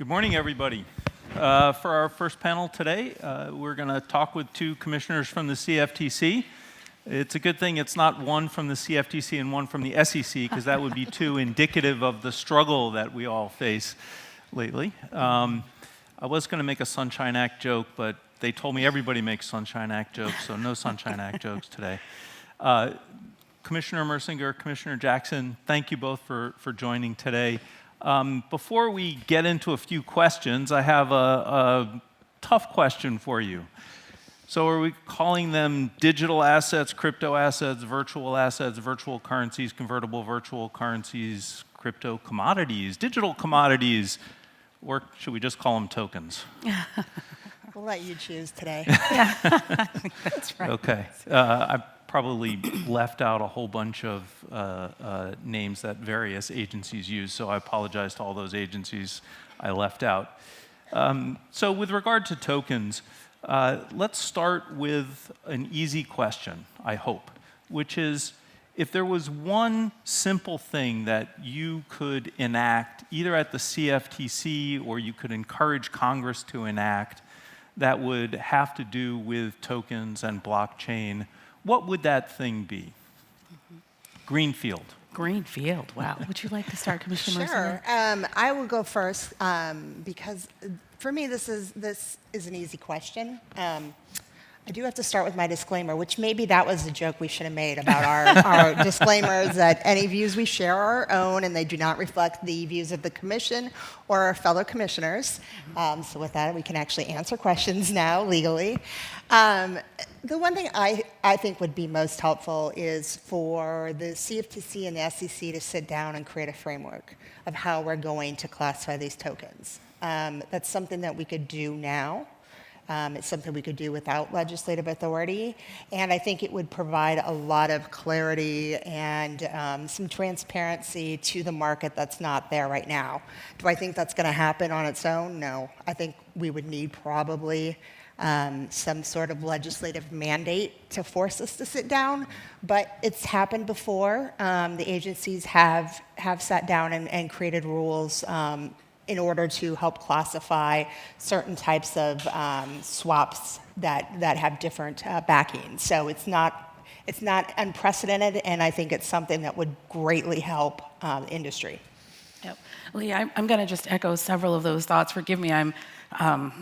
Good morning, everybody. For our first panel today, we're going to talk with two commissioners from the CFTC. It's a good thing it's not one from the CFTC and one from the SEC, because that would be too indicative of the struggle that we all face lately. I was going to make a Sunshine Act joke, but they told me everybody makes Sunshine Act jokes, so no Sunshine Act jokes today. Commissioner Mersinger, Commissioner Jackson, thank you both for joining today. Before we get into a few questions, I have a tough question for you. So are we calling them digital assets, crypto assets, virtual currencies, convertible virtual currencies, crypto commodities, digital commodities, or should we just call them tokens? We'll let you choose today. Yeah, I think that's right. Okay. I probably left out a whole bunch of names that various agencies use, so I apologize to all those agencies I left out. So with regard to tokens, let's start with an easy question, I hope, which is, if there was one simple thing that you could enact, either at the CFTC or you could encourage Congress to enact, that would have to do with tokens and blockchain, what would that thing be? Greenfield. Greenfield, wow. Would you like to start, Commissioner Mersinger? Sure. I will go first because for me this is an easy question. I do have to start with my disclaimer, which maybe that was the joke we should have made about our disclaimers, that any views we share are our own and they do not reflect the views of the Commission or our fellow commissioners. So with that, we can actually answer questions now legally. The one thing I think would be most helpful is for the CFTC and the SEC to sit down and create a framework of how we're going to classify these tokens. That's something that we could do now. It's something we could do without legislative authority, and I think it would provide a lot of clarity and some transparency to the market that's not there right now. Do I think that's going to happen on its own? No. I think we would need probably some sort of legislative mandate to force us to sit down, but it's happened before. The agencies have sat down and created rules in order to help classify certain types of swaps that have different backing. So it's not unprecedented, and I think it's something that would greatly help the industry. Yep. Lee, I'm going to just echo several of those thoughts. Forgive me, my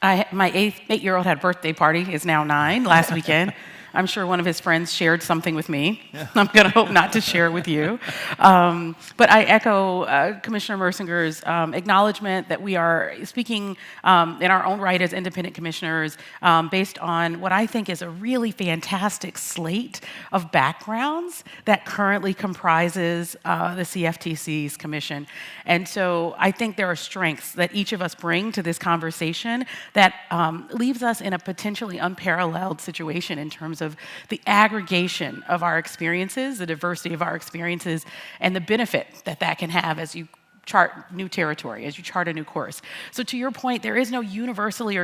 8-year-old had a birthday party, is now 9, last weekend. I'm sure one of his friends shared something with me. Yeah. I'm going to hope not to share it with you. But I echo Commissioner Mersinger's acknowledgement that we are speaking in our own right as independent commissioners based on what I think is a really fantastic slate of backgrounds that currently comprises the CFTC's commission. And so I think there are strengths that each of us bring to this conversation that leaves us in a potentially unparalleled situation in terms of the aggregation of our experiences, the diversity of our experiences, and the benefit that that can have as you chart new territory, as you chart a new course. So to your point, there is no universally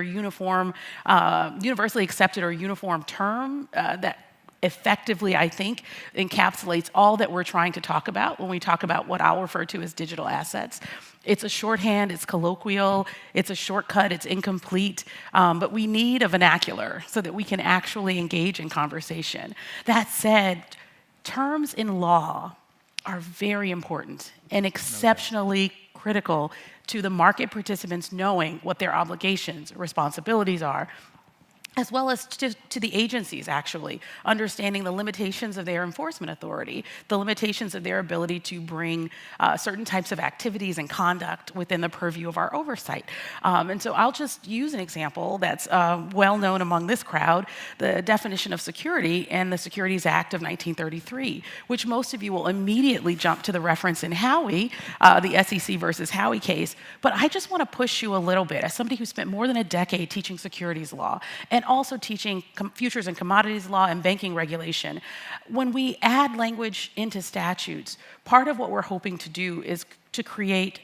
accepted or uniform term that effectively, I think, encapsulates all that we're trying to talk about when we talk about what I'll refer to as digital assets. It's a shorthand, it's colloquial, it's a shortcut, it's incomplete, but we need a vernacular so that we can actually engage in conversation. That said, terms in law are very important and exceptionally critical to the market participants knowing what their obligations, responsibilities are, as well as to the agencies, actually, understanding the limitations of their enforcement authority, the limitations of their ability to bring certain types of activities and conduct within the purview of our oversight. And so I'll just use an example that's well known among this crowd, the definition of security and the Securities Act of 1933, which most of you will immediately jump to the reference in Howey, the SEC versus Howey case. But I just want to push you a little bit, as somebody who spent more than a decade teaching securities law, and also teaching futures and commodities law and banking regulation. When we add language into statutes, part of what we're hoping to do is to create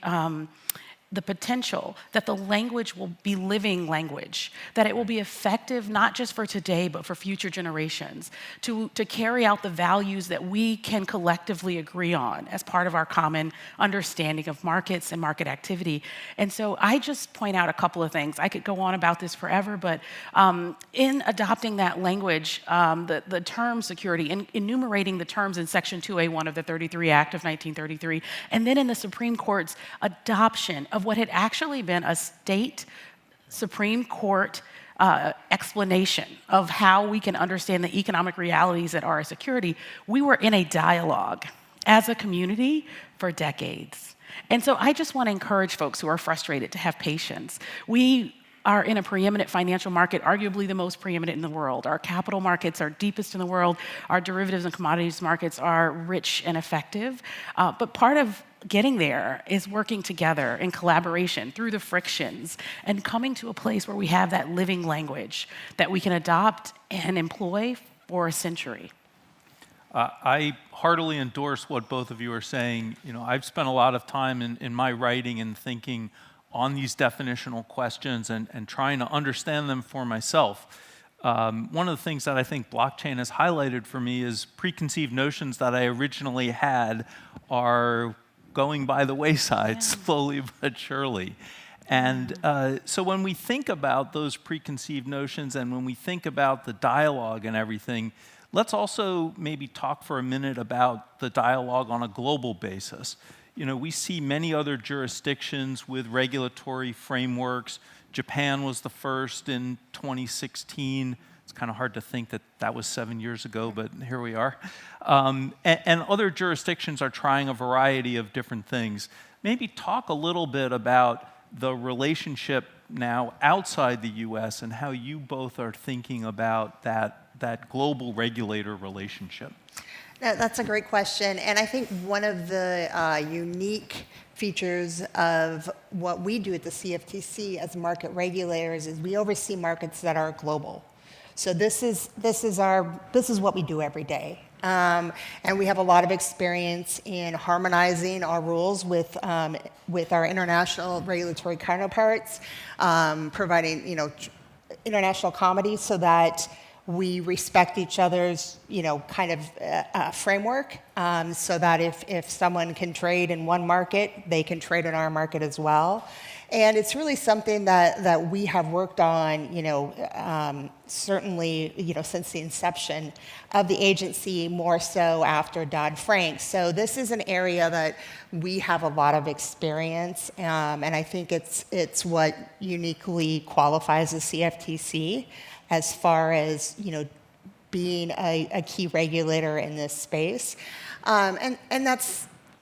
the potential that the language will be living language, that it will be effective not just for today, but for future generations, to carry out the values that we can collectively agree on as part of our common understanding of markets and market activity. And so I just point out a couple of things. I could go on about this forever, but in adopting that language, the term security, in enumerating the terms in Section 2A1 of the 33 Act of 1933, and then in the Supreme Court's adoption of what had actually been a state Supreme Court explanation of how we can understand the economic realities that are a security, we were in a dialogue as a community for decades. And so I just want to encourage folks who are frustrated to have patience. We are in a preeminent financial market, arguably the most preeminent in the world. Our capital markets are deepest in the world. Our derivatives and commodities markets are rich and effective. But part of getting there is working together in collaboration through the frictions and coming to a place where we have that living language that we can adopt and employ for a century. I heartily endorse what both of you are saying. You know, I've spent a lot of time in my writing and thinking on these definitional questions and trying to understand them for myself. One of the things that I think blockchain has highlighted for me is preconceived notions that I originally had are going by the wayside slowly but surely. And so when we think about those preconceived notions and when we think about the dialogue and everything, let's also maybe talk for a minute about the dialogue on a global basis. You know, we see many other jurisdictions with regulatory frameworks. Japan was the first in 2016. It's kind of hard to think that that was 7 years ago, but here we are. And other jurisdictions are trying a variety of different things. Maybe talk a little bit about the relationship now outside the US and how you both are thinking about that global regulator relationship. That's a great question. And I think one of the unique features of what we do at the CFTC as market regulators is we oversee markets that are global. So this is what we do every day. And we have a lot of experience in harmonizing our rules with our international regulatory counterparts, providing, international comedy so that we respect each other's, kind of framework, so that if someone can trade in one market, they can trade in our market as well. And it's really something that we have worked on, certainly, since the inception of the agency, more so after Dodd-Frank. So this is an area that we have a lot of experience, and I think it's what uniquely qualifies the CFTC as far as, being a key regulator in this space. And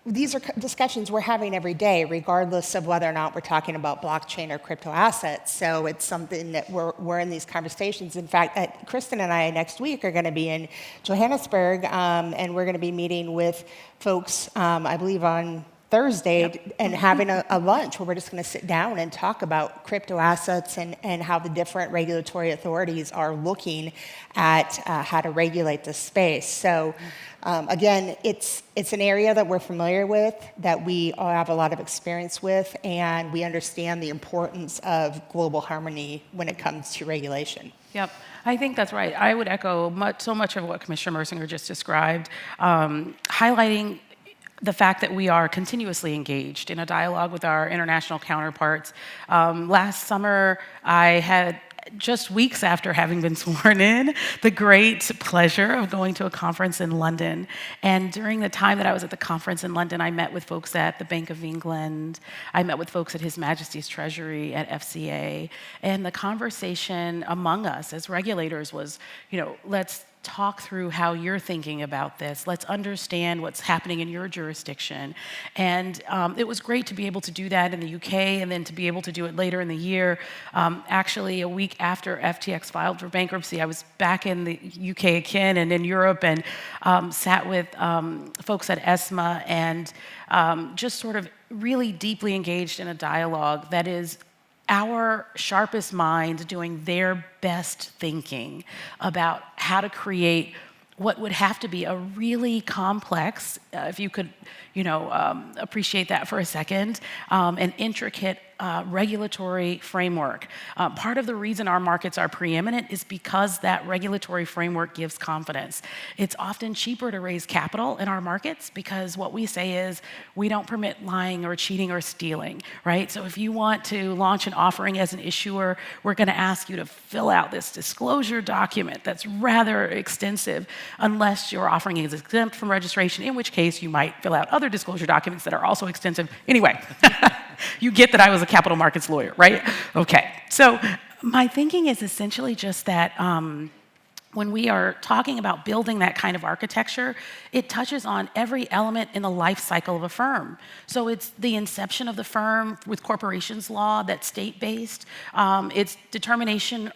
these are discussions we're having every day, regardless of whether or not we're talking about blockchain or crypto assets. So it's something that we're in these conversations. In fact, Kristin and I next week are going to be in Johannesburg, and we're going to be meeting with folks, I believe, on Thursday, and having a lunch where we're just going to sit down and talk about crypto assets and how the different regulatory authorities are looking at how to regulate this space. So again, it's an area that we're familiar with, that we all have a lot of experience with, and we understand the importance of global harmony when it comes to regulation. Yep, I think that's right. I would echo so much of what Commissioner Mersinger just described, highlighting the fact that we are continuously engaged in a dialogue with our international counterparts. Last summer, I had, just weeks after having been sworn in, the great pleasure of going to a conference in London. And during the time that I was at the conference in London, I met with folks at the Bank of England. I met with folks at His Majesty's Treasury, at FCA. And the conversation among us as regulators was, let's talk through how you're thinking about this. Let's understand what's happening in your jurisdiction. And it was great to be able to do that in the UK and then to be able to do it later in the year. Actually, a week after FTX filed for bankruptcy, I was back in the UK again and in Europe and sat with folks at ESMA and just sort of really deeply engaged in a dialogue that is our sharpest minds doing their best thinking about how to create what would have to be a really complex, if you could, appreciate that for a second, an intricate regulatory framework. Part of the reason our markets are preeminent is because that regulatory framework gives confidence. It's often cheaper to raise capital in our markets because what we say is we don't permit lying or cheating or stealing, right? So if you want to launch an offering as an issuer, we're going to ask you to fill out this disclosure document that's rather extensive unless your offering is exempt from registration, in which case you might fill out other disclosure documents that are also extensive. Anyway, you get that I was a capital markets lawyer, right? Okay, so my thinking is essentially just that when we are talking about building that kind of architecture, it touches on every element in the life cycle of a firm. So it's the inception of the firm with corporations law that's state-based. It's determinations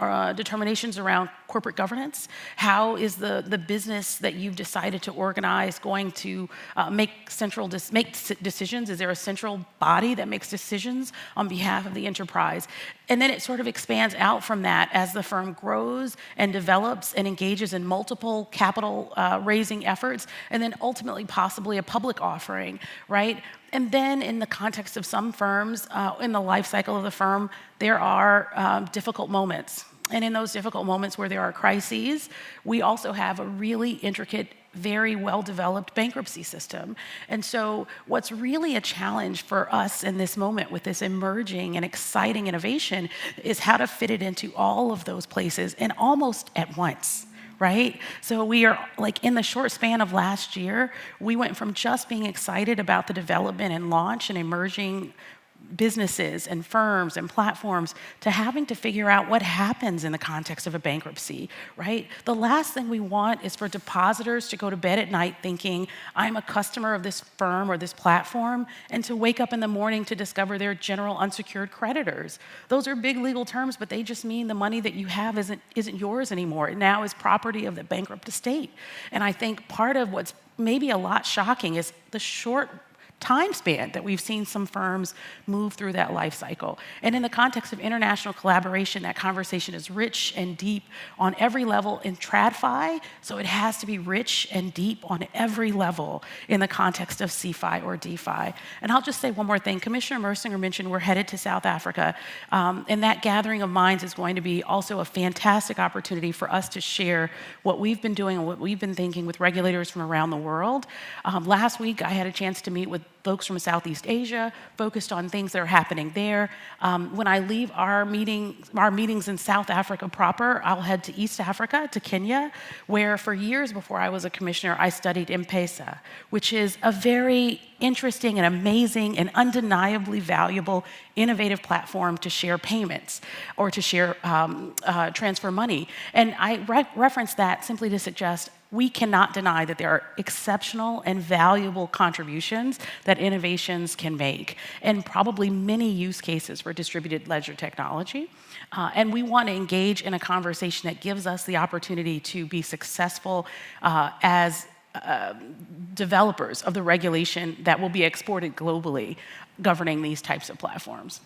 around corporate governance. How is the business that you've decided to organize going to make decisions? Is there a central body that makes decisions on behalf of the enterprise? And then it sort of expands out from that as the firm grows and develops and engages in multiple capital raising efforts, and then ultimately possibly a public offering, right? And then in the context of some firms, in the life cycle of the firm, there are difficult moments. And in those difficult moments where there are crises, we also have a really intricate, very well-developed bankruptcy system. And so what's really a challenge for us in this moment with this emerging and exciting innovation is how to fit it into all of those places and almost at once. Right? So we are, like, in the short span of last year, we went from just being excited about the development and launch and emerging businesses and firms and platforms to having to figure out what happens in the context of a bankruptcy, right? The last thing we want is for depositors to go to bed at night thinking, I'm a customer of this firm or this platform, and to wake up in the morning to discover they're general unsecured creditors. Those are big legal terms, but they just mean the money that you have isn't yours anymore. It now is property of the bankrupt estate. And I think part of what's maybe a lot shocking is the short time span that we've seen some firms move through that life cycle. And in the context of international collaboration, that conversation is rich and deep on every level in TradFi, so it has to be rich and deep on every level in the context of CFI or DeFi. And I'll just say one more thing. Commissioner Mersinger mentioned we're headed to South Africa, and that gathering of minds is going to be also a fantastic opportunity for us to share what we've been doing and what we've been thinking with regulators from around the world. Last week, I had a chance to meet with folks from Southeast Asia, focused on things that are happening there. When I leave our meetings in South Africa proper, I'll head to East Africa, to Kenya, where for years before I was a commissioner, I studied M-Pesa, which is a very interesting and amazing and undeniably valuable, innovative platform to share payments or to share transfer money. And I reference that simply to suggest we cannot deny that there are exceptional and valuable contributions that innovations can make, and probably many use cases for distributed ledger technology. And we want to engage in a conversation that gives us the opportunity to be successful as developers of the regulation that will be exported globally governing these types of platforms.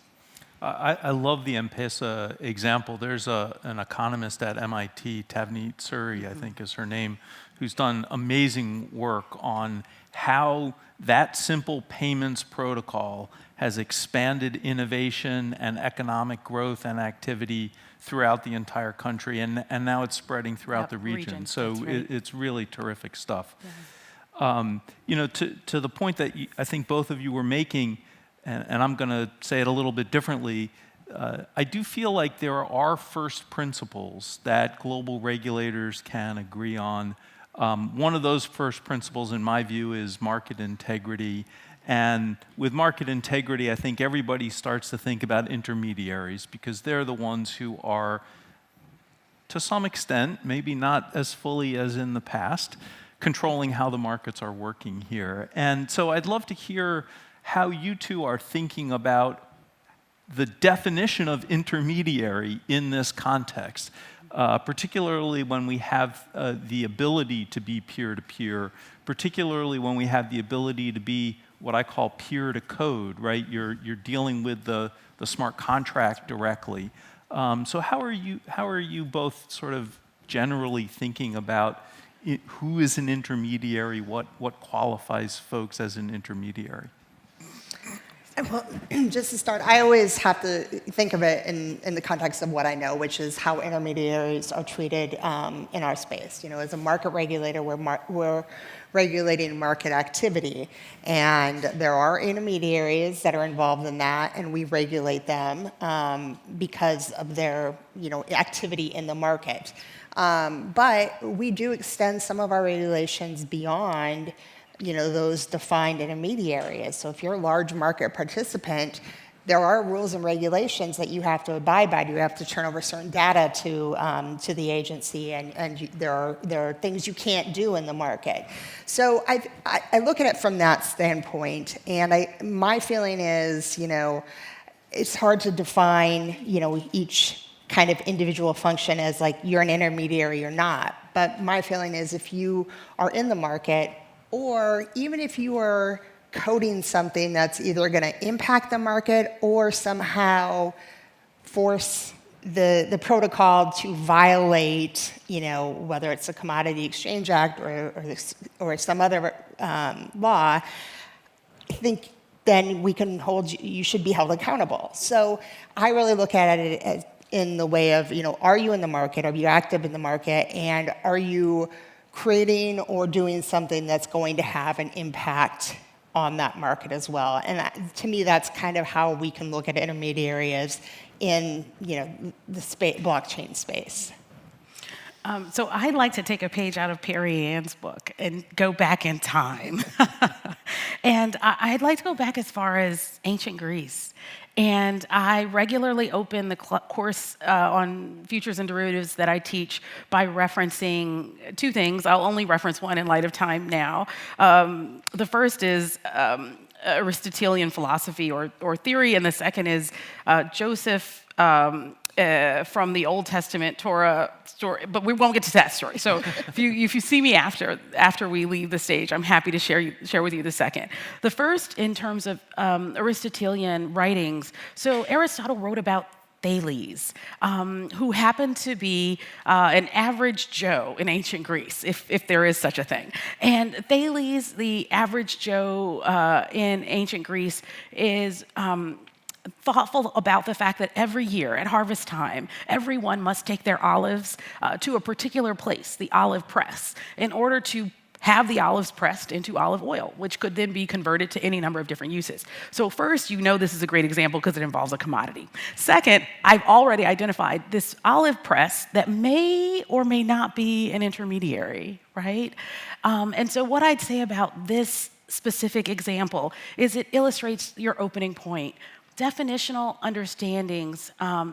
I love the M-Pesa example. There's an economist at MIT, Tavneet Suri, I think is her name, who's done amazing work on how that simple payments protocol has expanded innovation and economic growth and activity throughout the entire country, and now it's spreading throughout the region. So right. It's really terrific stuff. Yeah. You know, to the point that I think both of you were making, and I'm going to say it a little bit differently, I do feel like there are first principles that global regulators can agree on. One of those first principles, in my view, is market integrity. And with market integrity, I think everybody starts to think about intermediaries, because they're the ones who are, to some extent, maybe not as fully as in the past, controlling how the markets are working here. And so I'd love to hear how you two are thinking about the definition of intermediary in this context, particularly when we have the ability to be peer-to-peer, particularly when we have the ability to be what I call peer-to-code, right? You're dealing with the smart contract directly. So how are you both sort of generally thinking about who is an intermediary, what qualifies folks as an intermediary? Well, just to start, I always have to think of it in the context of what I know, which is how intermediaries are treated in our space. As a market regulator, we're regulating market activity, and there are intermediaries that are involved in that, and we regulate them because of their activity in the market. But we do extend some of our regulations beyond those defined intermediaries. So if you're a large market participant, there are rules and regulations that you have to abide by. You have to turn over certain data to the agency, and there are things you can't do in the market. So I look at it from that standpoint, and my feeling is, it's hard to define, each kind of individual function as like you're an intermediary or not. But my feeling is if you are in the market, or even if you are coding something that's either going to impact the market or somehow force the protocol to violate, whether it's the Commodity Exchange Act or some other law, I think then you should be held accountable. So I really look at it as in the way of, are you in the market? Are you active in the market? And are you creating or doing something that's going to have an impact on that market as well? And to me, that's kind of how we can look at intermediaries in the blockchain space. So I'd like to take a page out of Perry Ann's book and go back in time. And I'd like to go back as far as ancient Greece. And I regularly open the course on futures and derivatives that I teach by referencing two things. I'll only reference one in light of time now. The first is Aristotelian philosophy or theory, and the second is Joseph from the Old Testament Torah story, but we won't get to that story. So if you see me after we leave the stage, I'm happy to share with you the second. The first, in terms of Aristotelian writings. So Aristotle wrote about Thales, who happened to be an average Joe in ancient Greece, if there is such a thing. And Thales, the average Joe in ancient Greece, is thoughtful about the fact that every year at harvest time, everyone must take their olives to a particular place, the olive press, in order to have the olives pressed into olive oil, which could then be converted to any number of different uses. So first, this is a great example because it involves a commodity. Second, I've already identified this olive press that may or may not be an intermediary, right? And so what I'd say about this specific example is it illustrates your opening point. Definitional understandings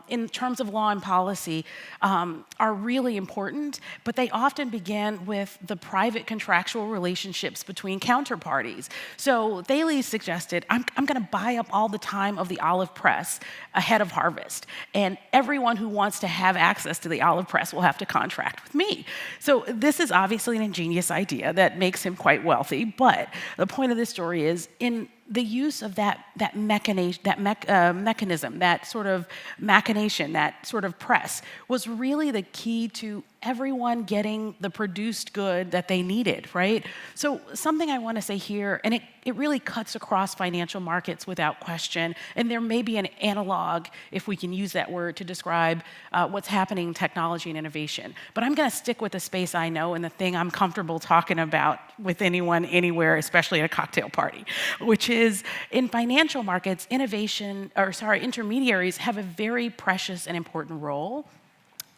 in terms of law and policy are really important, but they often begin with the private contractual relationships between counterparties. So Thales suggested, I'm going to buy up all the time of the olive press ahead of harvest, and everyone who wants to have access to the olive press will have to contract with me. So this is obviously an ingenious idea that makes him quite wealthy, but the point of this story is in the use of that mechanism, that sort of machination, that sort of press, was really the key to everyone getting the produced good that they needed, right? So something I want to say here, and it really cuts across financial markets without question, and there may be an analog, if we can use that word, to describe what's happening in technology and innovation. But I'm going to stick with the space I know and the thing I'm comfortable talking about with anyone, anywhere, especially at a cocktail party, which is in financial markets, intermediaries have a very precious and important role.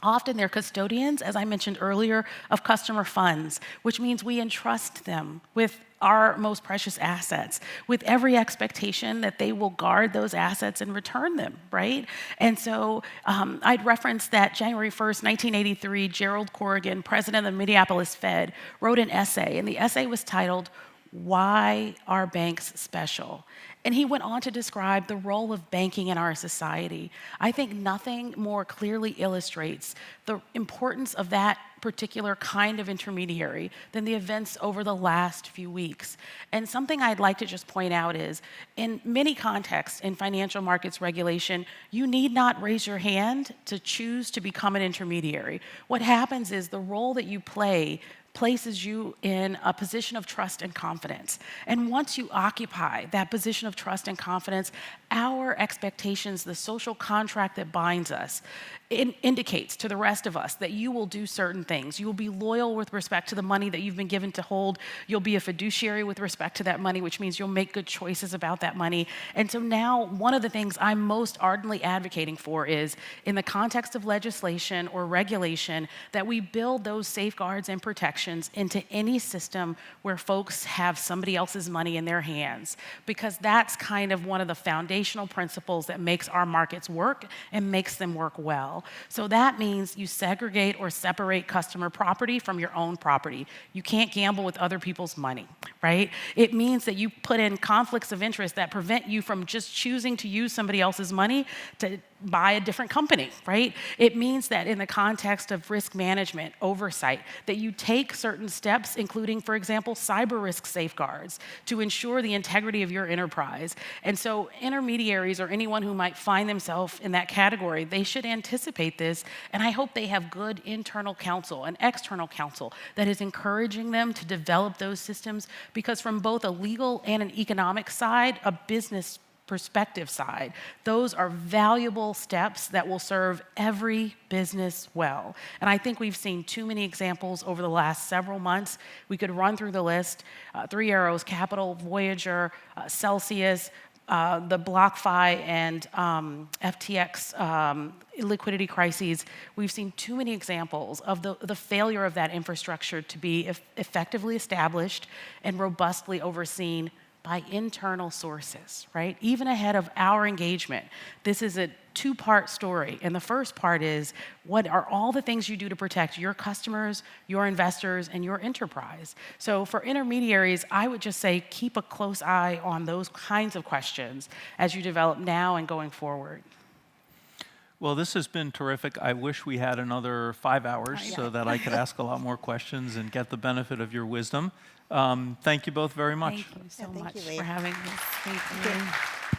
Often they're custodians, as I mentioned earlier, of customer funds, which means we entrust them with our most precious assets, with every expectation that they will guard those assets and return them, right? And so I'd reference that January 1st, 1983, Gerald Corrigan, president of the Minneapolis Fed, wrote an essay, and the essay was titled, "Why Are Banks Special?" And he went on to describe the role of banking in our society. I think nothing more clearly illustrates the importance of that particular kind of intermediary than the events over the last few weeks. And something I'd like to just point out is, in many contexts in financial markets regulation, you need not raise your hand to choose to become an intermediary. What happens is the role that you play places you in a position of trust and confidence. And once you occupy that position of trust and confidence, our expectations, the social contract that binds us, indicates to the rest of us that you will do certain things. You will be loyal with respect to the money that you've been given to hold. You'll be a fiduciary with respect to that money, which means you'll make good choices about that money. And so now one of the things I'm most ardently advocating for is, in the context of legislation or regulation, that we build those safeguards and protections into any system where folks have somebody else's money in their hands, because that's kind of one of the foundational principles that makes our markets work and makes them work well. So that means you segregate or separate customer property from your own property. You can't gamble with other people's money, right? It means that you put in conflicts of interest that prevent you from just choosing to use somebody else's money to buy a different company, right? It means that in the context of risk management, oversight, that you take certain steps, including, for example, cyber risk safeguards, to ensure the integrity of your enterprise. And so intermediaries, or anyone who might find themselves in that category, they should anticipate this, and I hope they have good internal counsel and external counsel that is encouraging them to develop those systems, because from both a legal and an economic side, a business perspective side, those are valuable steps that will serve every business well. And I think we've seen too many examples over the last several months. We could run through the list: Three Arrows, Capital, Voyager, Celsius, the BlockFi and FTX liquidity crises. We've seen too many examples of the failure of that infrastructure to be effectively established and robustly overseen by internal sources, right? Even ahead of our engagement. This is a two-part story. And the first part is, what are all the things you do to protect your customers, your investors, and your enterprise? So for intermediaries, I would just say keep a close eye on those kinds of questions as you develop now and going forward. Well, this has been terrific. I wish we had another 5 hours so that I could ask a lot more questions and get the benefit of your wisdom. Thank you both very much. Thank you so Thank much you, Lee. for having us. Thank you.